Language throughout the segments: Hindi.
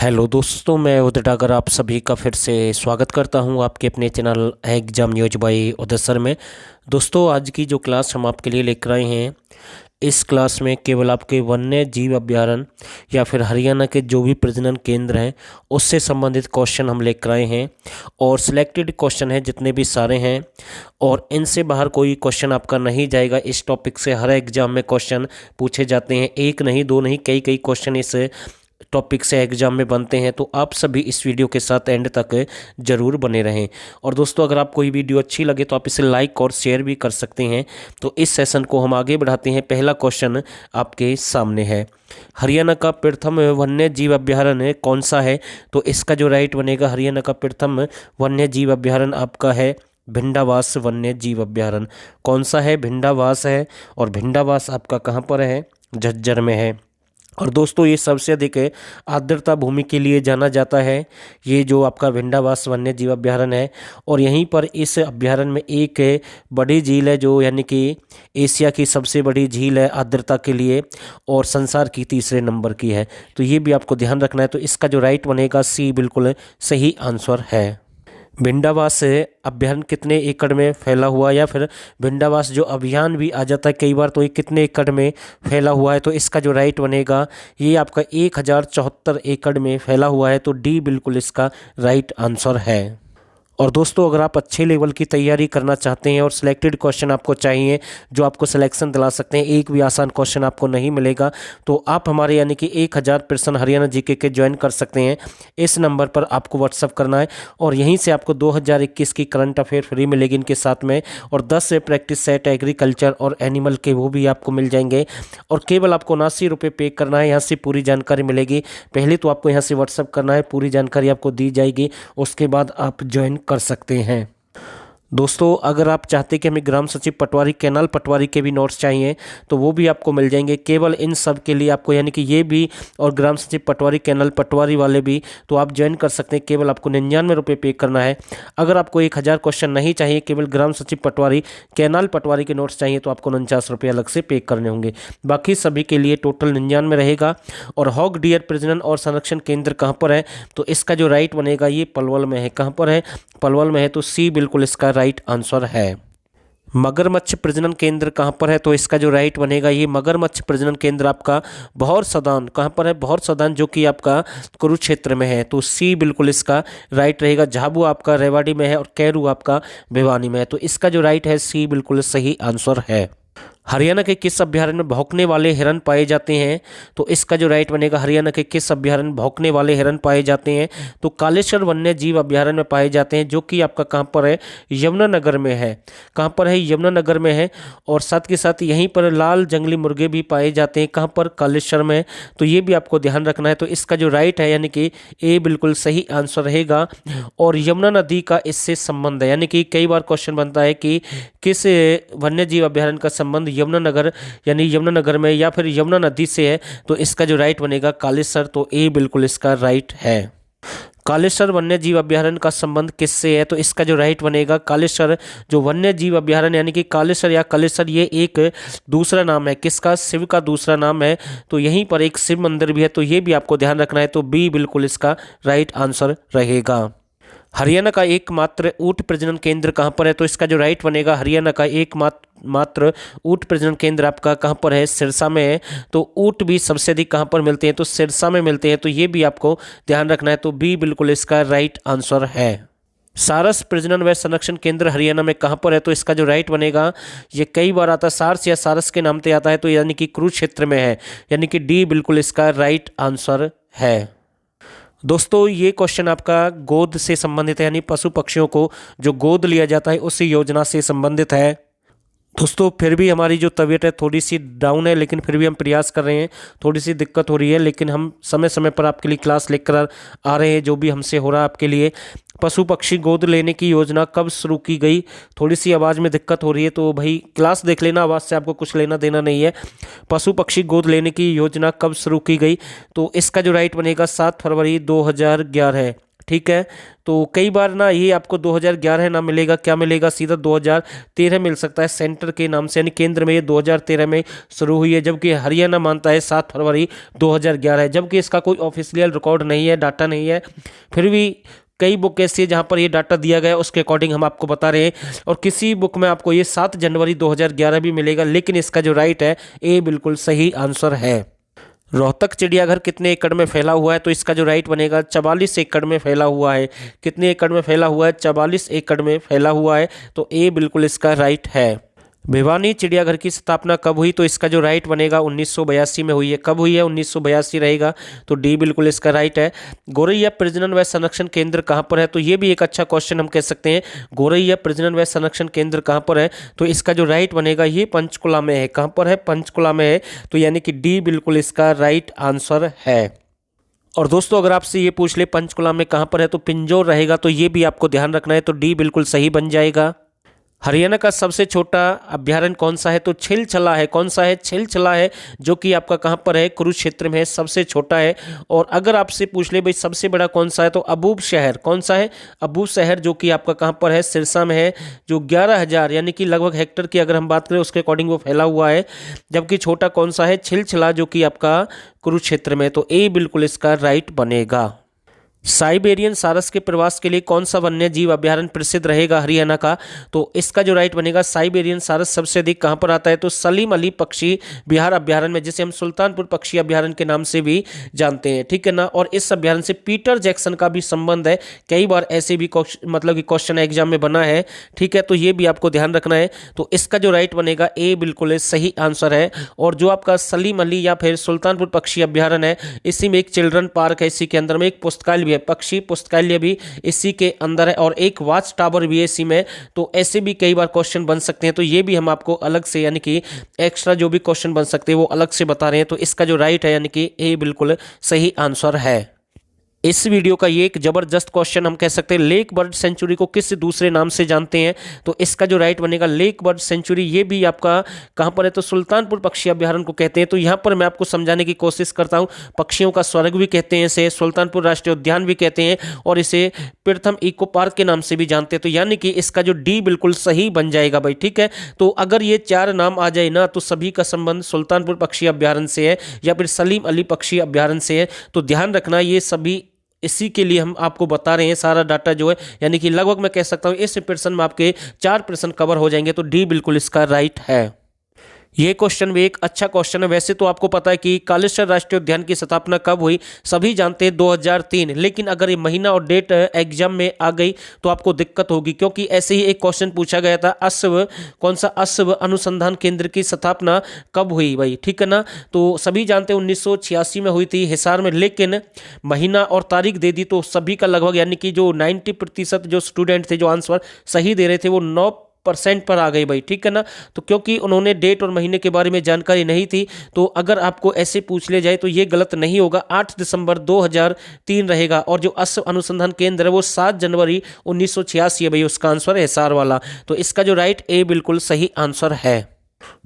हेलो दोस्तों, मैं उदित डागर आप सभी का फिर से स्वागत करता हूं आपके अपने चैनल एग्जाम न्यूज बाय उदित सर में। दोस्तों, आज की जो क्लास हम आपके लिए लेकर आए हैं, इस क्लास में केवल आपके वन्य जीव अभयारण्य या फिर हरियाणा के जो भी प्रजनन केंद्र हैं उससे संबंधित क्वेश्चन हम लेकर आए हैं और सिलेक्टेड क्वेश्चन हैं जितने भी सारे हैं, और इनसे बाहर कोई क्वेश्चन आपका नहीं जाएगा। इस टॉपिक से हर एग्जाम में क्वेश्चन पूछे जाते हैं, एक नहीं दो नहीं कई कई क्वेश्चन इस टॉपिक से एग्जाम में बनते हैं। तो आप सभी इस वीडियो के साथ एंड तक ज़रूर बने रहें। और दोस्तों, अगर आपको ये वीडियो अच्छी लगे तो आप इसे लाइक और शेयर भी कर सकते हैं। तो इस सेशन को हम आगे बढ़ाते हैं। पहला क्वेश्चन आपके सामने है, हरियाणा का प्रथम वन्य जीव अभयारण्य कौन सा है? तो इसका जो राइट बनेगा, हरियाणा का प्रथम वन्य जीव अभयारण्य आपका है भिंडावास वन्य जीव अभयारण्य। कौन सा है? भिंडावास है। और भिंडावास आपका कहाँ पर है? झज्जर में है। और दोस्तों, ये सबसे अधिक आर्द्रता भूमि के लिए जाना जाता है, ये जो आपका भिंडावास वन्य जीव अभयारण्य है। और यहीं पर इस अभयारण्य में एक बड़ी झील है जो यानी कि एशिया की सबसे बड़ी झील है आर्द्रता के लिए, और संसार की तीसरे नंबर की है। तो ये भी आपको ध्यान रखना है। तो इसका जो राइट बनेगा सी बिल्कुल सही आंसर है। भिंडावास अभियान कितने एकड़ में फैला हुआ, या फिर भिंडावास जो अभियान भी आ जाता है कई बार, तो ये कितने एकड़ में फैला हुआ है? तो इसका जो राइट बनेगा, ये आपका 1074 एकड़ में फैला हुआ है। तो डी बिल्कुल इसका राइट आंसर है। और दोस्तों, अगर आप अच्छे लेवल की तैयारी करना चाहते हैं और सिलेक्टेड क्वेश्चन आपको चाहिए जो आपको सिलेक्शन दिला सकते हैं, एक भी आसान क्वेश्चन आपको नहीं मिलेगा, तो आप हमारे यानी कि 1000% हरियाणा जीके के ज्वाइन कर सकते हैं। इस नंबर पर आपको व्हाट्सअप करना है और यहीं से आपको 2021 की करंट अफेयर फ्री मिलेगी इनके साथ में, और 10 प्रैक्टिस सेट एग्रीकल्चर और एनिमल के वो भी आपको मिल जाएंगे। और केवल आपको 79 रुपये पे करना है, यहाँ से पूरी जानकारी मिलेगी। पहले तो आपको यहाँ से व्हाट्सअप करना है, पूरी जानकारी आपको दी जाएगी, उसके बाद आप ज्वाइन कर सकते हैं। दोस्तों, अगर आप चाहते कि हमें ग्राम सचिव पटवारी, कैनाल पटवारी के भी नोट्स चाहिए तो वो भी आपको मिल जाएंगे। केवल इन सब के लिए आपको यानी कि ये भी और ग्राम सचिव पटवारी, कैनाल पटवारी वाले भी, तो आप ज्वाइन कर सकते हैं। केवल आपको 99 रुपये पे करना है। अगर आपको 1000 क्वेश्चन नहीं चाहिए, केवल ग्राम सचिव पटवारी, कैनाल पटवारी के नोट्स चाहिए, तो आपको 49 रुपये अलग से पे करने होंगे। बाकी सभी के लिए टोटल 99 रहेगा। और हॉग डियर प्रजनन और संरक्षण केंद्र कहाँ पर है? तो इसका जो राइट बनेगा, ये पलवल में है। कहाँ पर है? पलवल में है। तो सी बिल्कुल इसका राइट आंसर है। मगरमच्छ प्रजनन केंद्र कहाँ पर है? तो इसका जो राइट बनेगा, ये मगरमच्छ प्रजनन केंद्र आपका भौर सदान, कहाँ पर है? भौर सदान, जो कि आपका कुरुक्षेत्र में है। तो सी बिल्कुल इसका राइट रहेगा। झाबू आपका रेवाड़ी में है और कैरू आपका भिवानी में है। तो इसका जो राइट है, सी बिल्कुल सही आंसर है। हरियाणा के किस अभयारण्य में भौंकने वाले हिरन पाए जाते हैं? तो इसका जो राइट बनेगा, हरियाणा के किस अभयारण्य में भौंकने वाले हिरन पाए जाते हैं? तो कालेश्वर वन्य जीव अभयारण्य में पाए जाते हैं, जो कि आपका कहाँ पर है? यमुनानगर में है। कहाँ पर है? यमुनानगर में है। और साथ के साथ यहीं पर लाल जंगली मुर्गे भी पाए जाते हैं। कहाँ पर? कालेश्वर में। तो ये भी आपको ध्यान रखना है। तो इसका जो राइट है यानी कि ए बिल्कुल सही आंसर रहेगा। और यमुना नदी का इससे संबंध है, यानी कि कई बार क्वेश्चन बनता है कि किस वन्य जीव अभयारण्य का संबंध यमुनानगर यानी यमुनानगर में या फिर यमुना नदी से है? तो इसका जो राइट बनेगा, कालेश्वर। तो ए बिल्कुल इसका राइट है। कालेश्वर वन्य जीव अभयारण्य का संबंध किससे है? तो इसका जो राइट बनेगा, कालेश्वर जो वन्य जीव अभयारण्य यानी कि कालेश्वर या कलेश्वर, ये एक दूसरा नाम है। किसका? शिव का दूसरा नाम है। तो यहीं पर एक शिव मंदिर भी है। तो ये भी आपको ध्यान रखना है। तो बी बिल्कुल इसका राइट आंसर रहेगा। हरियाणा का एकमात्र ऊंट प्रजनन केंद्र कहाँ पर है? तो इसका जो राइट बनेगा, हरियाणा का एकमात्र ऊंट प्रजनन केंद्र आपका कहाँ पर है? सिरसा में है। तो ऊंट भी सबसे अधिक कहाँ पर मिलते हैं? तो सिरसा में मिलते हैं। तो ये भी आपको ध्यान रखना है। तो बी बिल्कुल इसका राइट आंसर है। सारस प्रजनन व संरक्षण केंद्र हरियाणा में कहाँ पर है? तो इसका जो राइट बनेगा, ये कई बार आता है सारस या सारस के नाम से आता है, तो यानी कि कुरुक्षेत्र में है। यानी कि डी बिल्कुल इसका राइट आंसर है। दोस्तों, ये क्वेश्चन आपका गोद से संबंधित है, यानी पशु पक्षियों को जो गोद लिया जाता है उसी योजना से संबंधित है। दोस्तों, फिर भी हमारी जो तबीयत है थोड़ी सी डाउन है, लेकिन फिर भी हम प्रयास कर रहे हैं। थोड़ी सी दिक्कत हो रही है, लेकिन हम समय समय पर आपके लिए क्लास लेकर आ रहे हैं, जो भी हमसे हो रहा है आपके लिए। पशु पक्षी गोद लेने की योजना कब शुरू की गई? थोड़ी सी आवाज़ में दिक्कत हो रही है, तो भाई क्लास देख लेना, आवाज़ से आपको कुछ लेना देना नहीं है। पशु पक्षी गोद लेने की योजना कब शुरू की गई? तो इसका जो राइट बनेगा, 7 फरवरी 2011 है। ठीक है। तो कई बार ना ये आपको 2011 ना मिलेगा, क्या मिलेगा, सीधा 2013 मिल सकता है सेंटर के नाम से, यानी केंद्र में ये 2013 में शुरू हुई है, जबकि हरियाणा मानता है 7 फरवरी 2011 है, जबकि इसका कोई ऑफिशियल रिकॉर्ड नहीं है, डाटा नहीं है। फिर भी कई बुक ऐसी है जहाँ पर ये डाटा दिया गया है, उसके अकॉर्डिंग हम आपको बता रहे हैं। और किसी बुक में आपको ये 7 जनवरी 2011 भी मिलेगा, लेकिन इसका जो राइट है ए बिल्कुल सही आंसर है। रोहतक चिड़ियाघर कितने एकड़ में फैला हुआ है, तो इसका जो राइट बनेगा 44 एकड़ में फैला हुआ है। कितने एकड़ में फैला हुआ है, 44 एकड़ में फैला हुआ है, तो ए बिल्कुल इसका राइट है। भिवानी चिड़ियाघर की स्थापना कब हुई, तो इसका जो राइट बनेगा 1982 में हुई है। कब हुई है, 1982 रहेगा, तो डी बिल्कुल इसका राइट है। गोरैया प्रजनन व संरक्षण केंद्र कहाँ पर है, तो ये भी एक अच्छा क्वेश्चन हम कह सकते हैं। गोरैया प्रजनन व संरक्षण केंद्र कहाँ पर है, तो इसका जो राइट बनेगा ये पंचकुला में है। कहाँ पर है, पंचकुला में है, तो यानी कि डी बिल्कुल इसका राइट आंसर है। और दोस्तों अगर आपसे ये पूछ ले पंचकुला में कहाँ पर है, तो पिंजौर रहेगा, तो ये भी आपको ध्यान रखना है, तो डी बिल्कुल सही बन जाएगा। हरियाणा का सबसे छोटा अभ्यारण्य कौन सा है, तो छिलछला है। कौन सा है, छिलछला है, जो कि आपका कहाँ पर है, कुरुक्षेत्र में है, सबसे छोटा है। और अगर आपसे पूछ ले भाई सबसे बड़ा कौन सा है, तो अबूब शहर। कौन सा है, अबूब शहर, जो कि आपका कहाँ पर है, सिरसा में है, जो 11,000 यानी कि लगभग हेक्टर की अगर हम बात करें उसके अकॉर्डिंग वो फैला हुआ है। जबकि छोटा कौन सा है, छिलछला, जो कि आपका कुरुक्षेत्र में, तो ए बिल्कुल इसका राइट बनेगा। साइबेरियन सारस के प्रवास के लिए कौन सा वन्य जीव अभ्यारण्य प्रसिद्ध रहेगा हरियाणा का, तो इसका जो राइट बनेगा साइबेरियन सारस सबसे अधिक कहां पर आता है, तो सलीम अली पक्षी विहार अभ्यारण्य में, जिसे हम सुल्तानपुर पक्षी अभ्यारण्य के नाम से भी जानते हैं, ठीक है ना। और इस अभ्यारण्य से पीटर जैक्सन का भी संबंध है, कई बार ऐसे भी मतलब कि क्वेश्चन एग्जाम में बना है, ठीक है, तो ये भी आपको ध्यान रखना है। तो इसका जो राइट बनेगा ए बिल्कुल सही आंसर है। और जो आपका सलीम अली या फिर सुल्तानपुर पक्षी अभ्यारण्य है, इसी में एक चिल्ड्रन पार्क है, इसी के अंदर में एक पुस्तकालय, पक्षी पुस्तकालय भी इसी के अंदर है, और एक वॉच टावर भी है इसी में। तो ऐसे भी कई बार क्वेश्चन बन सकते हैं, तो ये भी हम आपको अलग से यानी कि एक्स्ट्रा जो भी क्वेश्चन बन सकते हैं वो अलग से बता रहे हैं। तो इसका जो राइट है यानी कि ए बिल्कुल सही आंसर है। इस वीडियो का ये एक जबरदस्त क्वेश्चन हम कह सकते हैं, लेक बर्ड सेंचुरी को किस दूसरे नाम से जानते हैं, तो इसका जो राइट बनेगा लेक बर्ड सेंचुरी, ये भी आपका कहां पर है, तो सुल्तानपुर पक्षी अभ्यारण्य को कहते हैं। तो यहां पर मैं आपको समझाने की कोशिश करता हूं, पक्षियों का स्वर्ग भी कहते हैं इसे, सुल्तानपुर राष्ट्रीय उद्यान भी कहते हैं, और इसे प्रथम इको पार्क के नाम से भी जानते हैं। तो यानी कि इसका जो डी बिल्कुल सही बन जाएगा भाई, ठीक है। तो अगर ये 4 नाम आ जाए ना, तो सभी का संबंध सुल्तानपुर पक्षी अभ्यारण्य से है या फिर सलीम अली पक्षी अभ्यारण्य से है। तो ध्यान रखना, ये सभी इसी के लिए हम आपको बता रहे हैं सारा डाटा जो है, यानी कि लगभग मैं कह सकता हूं इस प्रश्न में आपके 4 प्रश्न कवर हो जाएंगे। तो डी बिल्कुल इसका राइट है। ये क्वेश्चन भी एक अच्छा क्वेश्चन है। वैसे तो आपको पता है कि कालेश्वर राष्ट्रीय उद्यान की स्थापना कब हुई, सभी जानते हैं 2003, लेकिन अगर ये महीना और डेट एग्जाम में आ गई तो आपको दिक्कत होगी, क्योंकि ऐसे ही एक क्वेश्चन पूछा गया था, अश्व, कौन सा अश्व अनुसंधान केंद्र की स्थापना कब हुई भाई, ठीक है ना। तो सभी जानते हैं 1986 में हुई थी हिसार में, लेकिन महीना और तारीख दे दी तो सभी का लगभग यानी कि जो 90% जो स्टूडेंट थे जो आंसर सही दे रहे थे वो 9% पर आ गई भाई, ठीक है ना। तो क्योंकि उन्होंने डेट और महीने के बारे में जानकारी नहीं थी, तो अगर आपको ऐसे पूछ ले जाए तो ये गलत नहीं होगा, 8 दिसंबर 2003 रहेगा। और जो अश्व अनुसंधान केंद्र है वो 7 जनवरी 1986 है भाई, उसका आंसर है हिसार वाला। तो इसका जो राइट ए बिल्कुल सही आंसर है।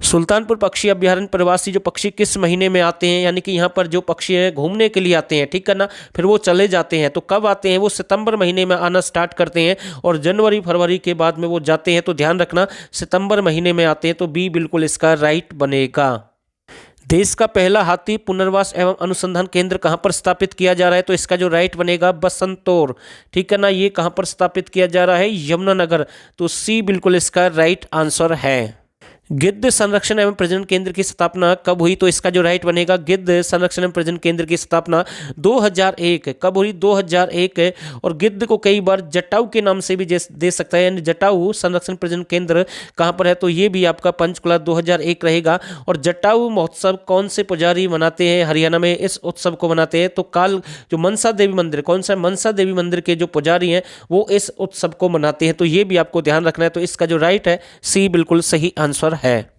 सुल्तानपुर पक्षी अभ्यारण्य प्रवासी जो पक्षी किस महीने में आते हैं, यानी कि यहाँ पर जो पक्षी है घूमने के लिए आते हैं, ठीक है ना, फिर वो चले जाते हैं। तो कब आते हैं, वो सितंबर महीने में आना स्टार्ट करते हैं और जनवरी फरवरी के बाद में वो जाते हैं। तो ध्यान रखना सितंबर महीने में आते हैं, तो बी बिल्कुल इसका राइट बनेगा। देश का पहला हाथी पुनर्वास एवं अनुसंधान केंद्र कहां पर स्थापित किया जा रहा है, तो इसका जो राइट बनेगा बसंतौर, ठीक है ना। ये कहां पर स्थापित किया जा रहा है, यमुनानगर। तो सी बिल्कुल इसका राइट आंसर है। गिद्ध संरक्षण एवं प्रजनन केंद्र की स्थापना कब हुई, तो इसका जो राइट बनेगा गिद्ध संरक्षण एवं प्रजनन केंद्र की स्थापना 2001 कब हुई, 2001। और गिद्ध को कई बार जटाऊ के नाम से भी दे सकता है, यानी जटाऊ संरक्षण प्रजनन केंद्र कहां पर है, तो ये भी आपका पंचकुला 2001 रहेगा। और जटाऊ महोत्सव कौन से पुजारी मनाते हैं हरियाणा में, इस उत्सव को मनाते हैं, तो काल जो मनसा देवी मंदिर, कौन सा मनसा देवी मंदिर के जो पुजारी हैं वो इस उत्सव को मनाते हैं। तो ये भी आपको ध्यान रखना है। तो इसका जो राइट है सी बिल्कुल सही आंसर है।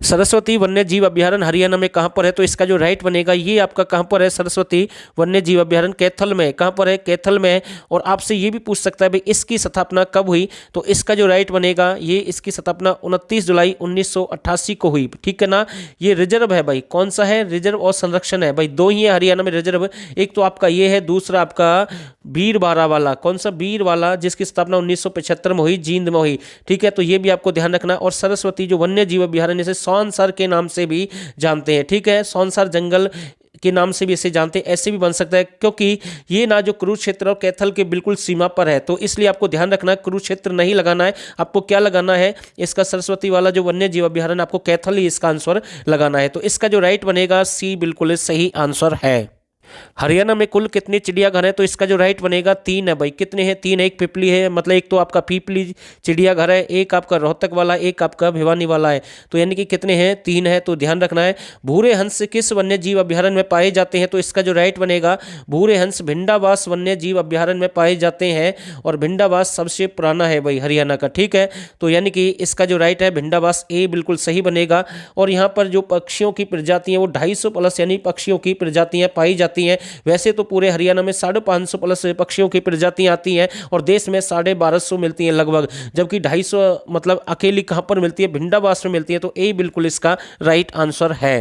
सरस्वती वन्य जीव अभ्यारण्य हरियाणा में कहाँ पर है? तो इसका जो राइट बनेगा ये आपका कहाँ पर है? सरस्वती वन्य जीव अभ्यारण्य कैथल में। कहाँ पर है? कैथल में। और आपसे ये भी पूछ सकता है भाई इसकी स्थापना कब हुई? तो इसका जो राइट बनेगा ये इसकी स्थापना 29 जुलाई 1988 को हुई। ठीक है ना। ये रिजर्व है भाई। कौन सा है? रिजर्व और संरक्षण है भाई, दो ही है हरियाणा में रिजर्व। एक तो आपका ये है, दूसरा आपका बीरबारा वाला। कौन सा? बीर वाला, जिसकी स्थापना 1975 में हुई, जींद में हुई। ठीक है, तो ये भी आपको ध्यान रखना। और सरस्वती जो वन्य जीव अभ्यारण्य से सौनसर के नाम से भी जानते हैं। ठीक है, सौनसर जंगल के नाम से भी इसे जानते हैं, ऐसे भी बन सकता है क्योंकि ये ना जो कुरुक्षेत्र और कैथल के बिल्कुल सीमा पर है। तो इसलिए आपको ध्यान रखना है, कुरुक्षेत्र नहीं लगाना है, आपको क्या लगाना है? इसका सरस्वती वाला जो वन्य जीव अभ्यारण्य, आपको कैथल ही इसका आंसर लगाना है। तो इसका जो राइट बनेगा सी बिल्कुल सही आंसर है। हरियाणा में कुल कितने चिड़ियाघर हैं? तो इसका जो राइट बनेगा 3 है भाई। कितने हैं? 3। एक पिपली है, मतलब एक तो आपका पीपली चिड़ियाघर है, एक आपका रोहतक वाला, एक आपका भिवानी वाला है। तो यानी कि कितने हैं? 3 है। तो ध्यान रखना है। भूरे हंस किस वन्य जीव अभ्यारण्य में पाए जाते हैं? तो इसका जो राइट बनेगा भूरे हंस भिंडावास वन्य जीव अभ्यारण्य में पाए जाते हैं। और भिंडावास सबसे पुराना है भाई हरियाणा का। ठीक है, तो यानी कि इसका जो राइट है भिंडावास, ए बिल्कुल सही बनेगा। और यहाँ पर जो पक्षियों की प्रजातियां वो 250 प्लस यानी पक्षियों की प्रजातियां पाई जाती हैं। वैसे तो पूरे हरियाणा में 550 प्लस पक्षियों की प्रजातियां आती हैं और देश में 1250 मिलती हैं लगभग, जबकि 250 मतलब अकेली कहां पर मिलती है? भिंडावास में मिलती है। तो ए बिल्कुल इसका राइट आंसर है।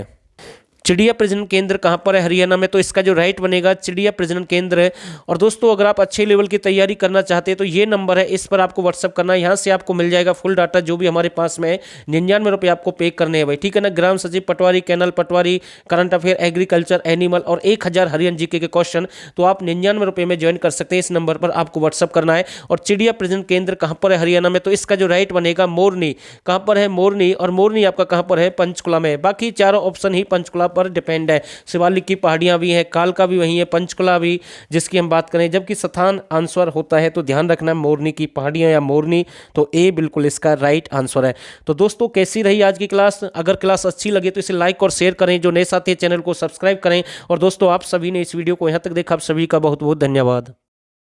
चिड़िया प्रजनन केंद्र कहाँ पर है हरियाणा में? तो इसका जो राइट बनेगा चिड़िया प्रजनन केंद्र है। और दोस्तों अगर आप अच्छे लेवल की तैयारी करना चाहते हैं तो ये नंबर है, इस पर आपको व्हाट्सअप करना है। यहाँ से आपको मिल जाएगा फुल डाटा जो भी हमारे पास में है। 99 रुपये आपको पे करने हैं भाई। ठीक है ना। ग्राम सचिव पटवारी, कैनल पटवारी, करंट अफेयर, एग्रीकल्चर, एनिमल और 1000 हरियाणा जीके के क्वेश्चन। तो आप 99 रुपये में ज्वाइन कर सकते हैं। इस नंबर पर आपको व्हाट्सअप करना है। और चिड़िया प्रजनन केंद्र कहाँ पर है हरियाणा में? तो इसका जो राइट बनेगा मोरनी। कहाँ पर है? मोरनी। और मोरनी आपका कहाँ पर है? पंचकुला में। बाकी चारों ऑप्शन ही पंचकुला पर डिपेंड है। शिवालिक की पहाड़ियां भी हैं, कालका भी वहीं है, पंचकुला भी जिसकी हम बात करें, जबकि स्थान आंसर होता है। तो ध्यान रखना है मोरनी की पहाड़ियां या मोरनी। तो ए बिल्कुल इसका राइट आंसर है। तो दोस्तों कैसी रही आज की क्लास? अगर क्लास अच्छी लगे तो इसे लाइक और शेयर करें। जो नए साथी चैनल को सब्सक्राइब करें। और दोस्तों आप सभी ने इस वीडियो को यहाँ तक देखा, आप सभी का बहुत बहुत धन्यवाद।